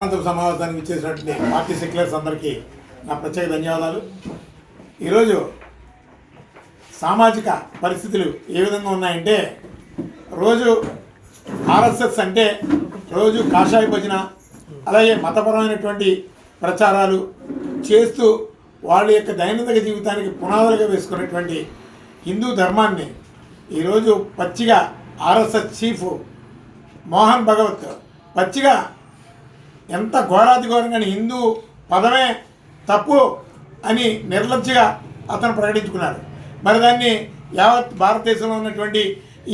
సమావేశానికి ఇచ్చేసినటువంటి party seculars అందరికీ నా ప్రత్యేక ధన్యవాదాలు. ఈరోజు సామాజిక పరిస్థితులు ఏ విధంగా ఉన్నాయంటే, రోజు ఆర్ఎస్ఎస్ అంటే రోజు కాషాయ భజన, అలాగే మతపరమైనటువంటి ప్రచారాలు చేస్తూ వాళ్ళ యొక్క దైనందిక జీవితానికి పునాదులుగా వేసుకున్నటువంటి హిందూ ధర్మాన్ని ఈరోజు పచ్చిగా ఆర్ఎస్ఎస్ చీఫ్ మోహన్ భగవత్ పచ్చిగా ఎంత ఘోరాతి ఘోరంగా హిందూ పదమే తప్పు అని నిర్లజ్జగా అతను ప్రకటించుకున్నాడు. మరి దాన్ని యావత్ భారతదేశంలో ఉన్నటువంటి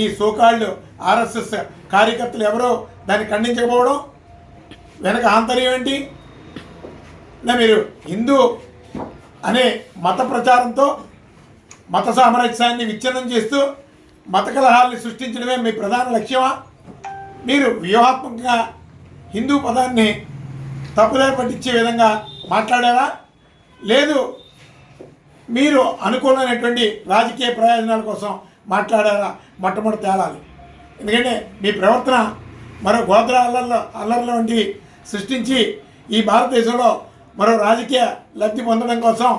ఈ సోకాల్డ్ ఆర్ఎస్ఎస్ కార్యకర్తలు ఎవరో దాన్ని ఖండించకపోవడం వెనక ఆంతర్యం ఏంటి? మీరు హిందూ అనే మత ప్రచారంతో మత సామరస్యాన్ని విచ్ఛిన్నం చేస్తూ మత కలహాల్ని సృష్టించడమే మీ ప్రధాన లక్ష్యమా? మీరు వ్యూహాత్మకంగా హిందూ పదాన్ని తప్పుదారి పట్టించే విధంగా మాట్లాడారా? లేదు మీరు అనుకూలమైనటువంటి రాజకీయ ప్రయోజనాల కోసం మాట్లాడారా? మొట్టమొదటి తేలాలి. ఎందుకంటే మీ ప్రవర్తన మరో గోత్ర అల్లర్ల వంటివి సృష్టించి ఈ భారతదేశంలో మరో రాజకీయ లబ్ధి పొందడం కోసం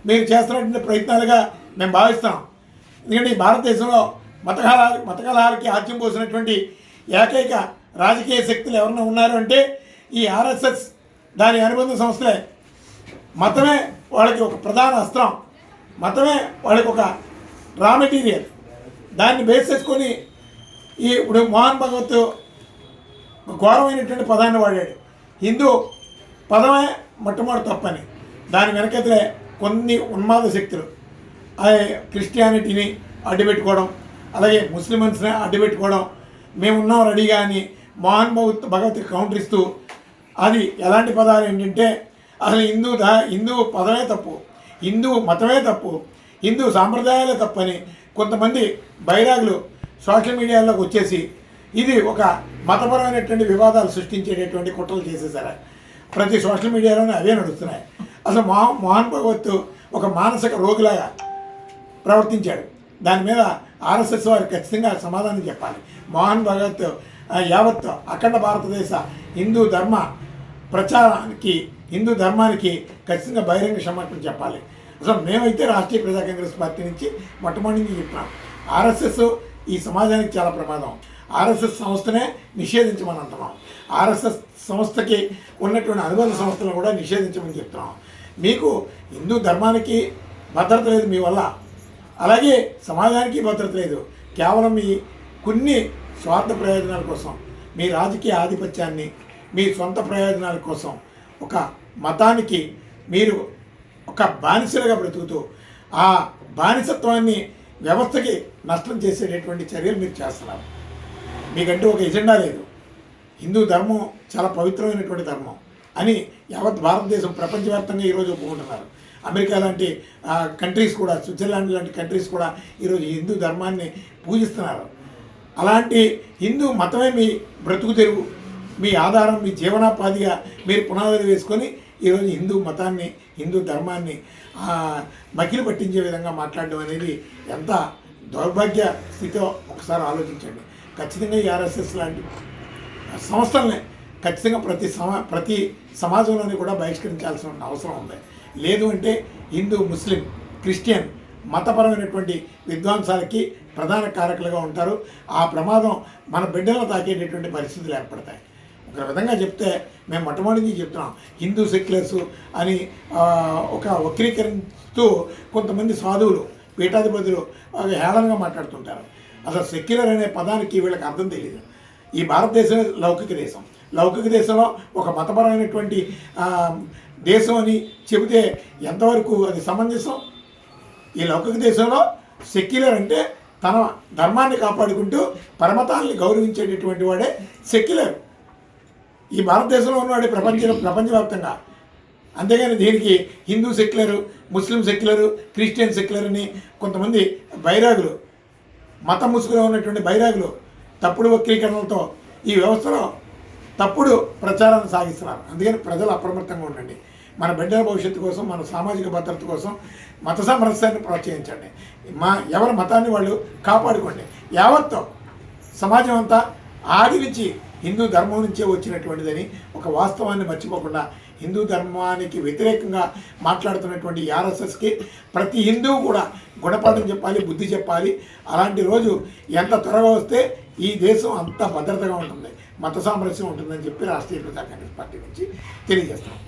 మీరు చేస్తున్నటువంటి ప్రయత్నాలుగా మేము భావిస్తాం. ఎందుకంటే ఈ భారతదేశంలో మత కలహాలకి ఆజ్యం పోసినటువంటి ఏకైక రాజకీయ శక్తులు ఎవరైనా ఉన్నారు అంటే ఈ ఆర్ఎస్ఎస్, దాని అనుబంధ సంస్థలే. మతమే వాళ్ళకి ఒక ప్రధాన అస్త్రం, మతమే వాళ్ళకి ఒక రా మెటీరియల్. దాన్ని బేస్ చేసుకొని ఇప్పుడు మోహన్ భగవత్ ఘోరమైనటువంటి పదాన్ని వాడాడు. హిందూ పదమే మొట్టమొదటి తప్పని. దాని వెనకైతే కొన్ని ఉన్మాద శక్తులు క్రిస్టియానిటీని అడ్డుపెట్టుకోవడం, అలాగే ముస్లిమ్స్ని అడ్డుపెట్టుకోవడం, మేమున్నాం రెడీగా అని మోహన్ భగవత్ కౌంటర్ ఇస్తూ, అది ఎలాంటి పదాలు ఏంటంటే అసలు హిందూ పదమే తప్పు, హిందూ మతమే తప్పు, హిందూ సాంప్రదాయాలే తప్పని కొంతమంది బైరాగులు సోషల్ మీడియాలోకి వచ్చేసి ఇది ఒక మతపరమైనటువంటి వివాదాలు సృష్టించేటటువంటి కుట్రలు చేసేసారు. ప్రతి సోషల్ మీడియాలోనే అవే నడుస్తున్నాయి. అసలు మోహన్ భగవత్ ఒక మానసిక రోగిలాగా ప్రవర్తించాడు. దాని మీద ఆర్ఎస్ఎస్ వారు ఖచ్చితంగా సమాధానం చెప్పాలి. మోహన్ భగవత్ యావత్ అఖండ భారతదేశ హిందూ ధర్మ ప్రచారానికి, హిందూ ధర్మానికి ఖచ్చితంగా బహిరంగ క్షమాపణ చెప్పాలి. అసలు మేమైతే రాష్ట్రీయ ప్రజా కాంగ్రెస్ పార్టీ నుంచి మొట్టమొదటి నుంచి చెప్తున్నాం, ఆర్ఎస్ఎస్ ఈ సమాజానికి చాలా ప్రమాదం. ఆర్ఎస్ఎస్ సంస్థనే నిషేధించమని అంటున్నాం. ఆర్ఎస్ఎస్ సంస్థకి ఉన్నటువంటి అనుబంధ సంస్థలను కూడా నిషేధించమని చెప్తున్నాం. మీకు హిందూ ధర్మానికి భద్రత లేదు మీ వల్ల, అలాగే సమాజానికి భద్రత లేదు. కేవలం మీ కొన్ని స్వార్థ ప్రయోజనాల కోసం, మీ రాజకీయ ఆధిపత్యాన్ని, మీ సొంత ప్రయోజనాల కోసం ఒక మతానికి మీరు ఒక బానిసలుగా బ్రతుకుతూ ఆ బానిసత్వాన్ని వ్యవస్థకి నష్టం చేసేటటువంటి చర్యలు మీరు చేస్తున్నారు. మీకంటూ ఒక ఎజెండా లేదు. హిందూ ధర్మం చాలా పవిత్రమైనటువంటి ధర్మం అని యావత్ భారతదేశం ప్రపంచవ్యాప్తంగా ఈరోజు ఒప్పుకుంటున్నారు. అమెరికా లాంటి కంట్రీస్ కూడా, స్విట్జర్లాండ్ లాంటి కంట్రీస్ కూడా ఈరోజు హిందూ ధర్మాన్ని పూజిస్తున్నారు. అలాంటి హిందూ మతమే మీ బ్రతుకు తెరువు, మీ ఆధారం, మీ జీవనోపాధిగా మీరు పునాదులు వేసుకొని ఈరోజు హిందూ మతాన్ని, హిందూ ధర్మాన్ని మకిలి పట్టించే విధంగా మాట్లాడడం అనేది ఎంత దౌర్భాగ్య స్థితిలో ఒకసారి ఆలోచించండి. ఖచ్చితంగా ఈ ఆర్ఎస్ఎస్ లాంటి సంస్థల్ని ఖచ్చితంగా ప్రతి సమాజంలోని కూడా బహిష్కరించాల్సిన అవసరం ఉంది. లేదు అంటే హిందూ, ముస్లిం, క్రిస్టియన్ మతపరమైనటువంటి విద్వాంసాలకి ప్రధాన కారకులుగా ఉంటారు. ఆ ప్రమాదం మన బిడ్డలను తాకేటటువంటి పరిస్థితులు ఏర్పడతాయి. ఒక విధంగా చెప్తే మేము మొట్టమొదటి చెప్తున్నాం, హిందూ సెక్యులర్సు అని ఒక వక్రీకరిస్తూ కొంతమంది సాధువులు, పీఠాధిపతులు హేళనగా మాట్లాడుతుంటారు. అసలు సెక్యులర్ అనే పదానికి వీళ్ళకి అర్థం తెలియదు. ఈ భారతదేశం లౌకిక దేశం. లౌకిక దేశంలో ఒక మతపరమైనటువంటి దేశం అని చెబితే ఎంతవరకు అది సమంజసం? ఈ లౌకిక దేశంలో సెక్యులర్ అంటే తన ధర్మాన్ని కాపాడుకుంటూ పరమతాల్ని గౌరవించేటటువంటి వాడే సెక్యులర్. ఈ భారతదేశంలో ఉన్నవాడే ప్రపంచవ్యాప్తంగా. అంతేగాని దీనికి హిందూ సెక్యులరు, ముస్లిం సెక్యులరు, క్రిస్టియన్ సెక్యులర్ అని కొంతమంది బైరాగులు, మత ముసుగులో ఉన్నటువంటి బైరాగులు తప్పుడు వక్రీకరణలతో ఈ వ్యవస్థలో తప్పుడు ప్రచారాన్ని సాగిస్తున్నారు. అందుకని ప్రజలు అప్రమత్తంగా ఉండండి. మన బిడ్డల భవిష్యత్తు కోసం, మన సామాజిక భద్రత కోసం మత సామరస్యాన్ని ప్రోత్సహించండి. ఎవరి మతాన్ని వాళ్ళు కాపాడుకోండి. యావత్తు సమాజం అంతా ఆది నుంచి హిందూ ధర్మం నుంచే వచ్చినటువంటిదని ఒక వాస్తవాన్ని మర్చిపోకుండా హిందూ ధర్మానికి వ్యతిరేకంగా మాట్లాడుతున్నటువంటి ఆర్ఎస్ఎస్కి ప్రతి హిందువు కూడా గుణపాఠం చెప్పాలి, బుద్ధి చెప్పాలి. అలాంటి రోజు ఎంత త్వరగా వస్తే ఈ దేశం అంత భద్రతగా ఉంటుంది, మత సామరస్యం ఉంటుందని చెప్పి రాష్ట్రీయ ప్రజా కాంగ్రెస్ పార్టీ నుంచి తెలియజేస్తాం.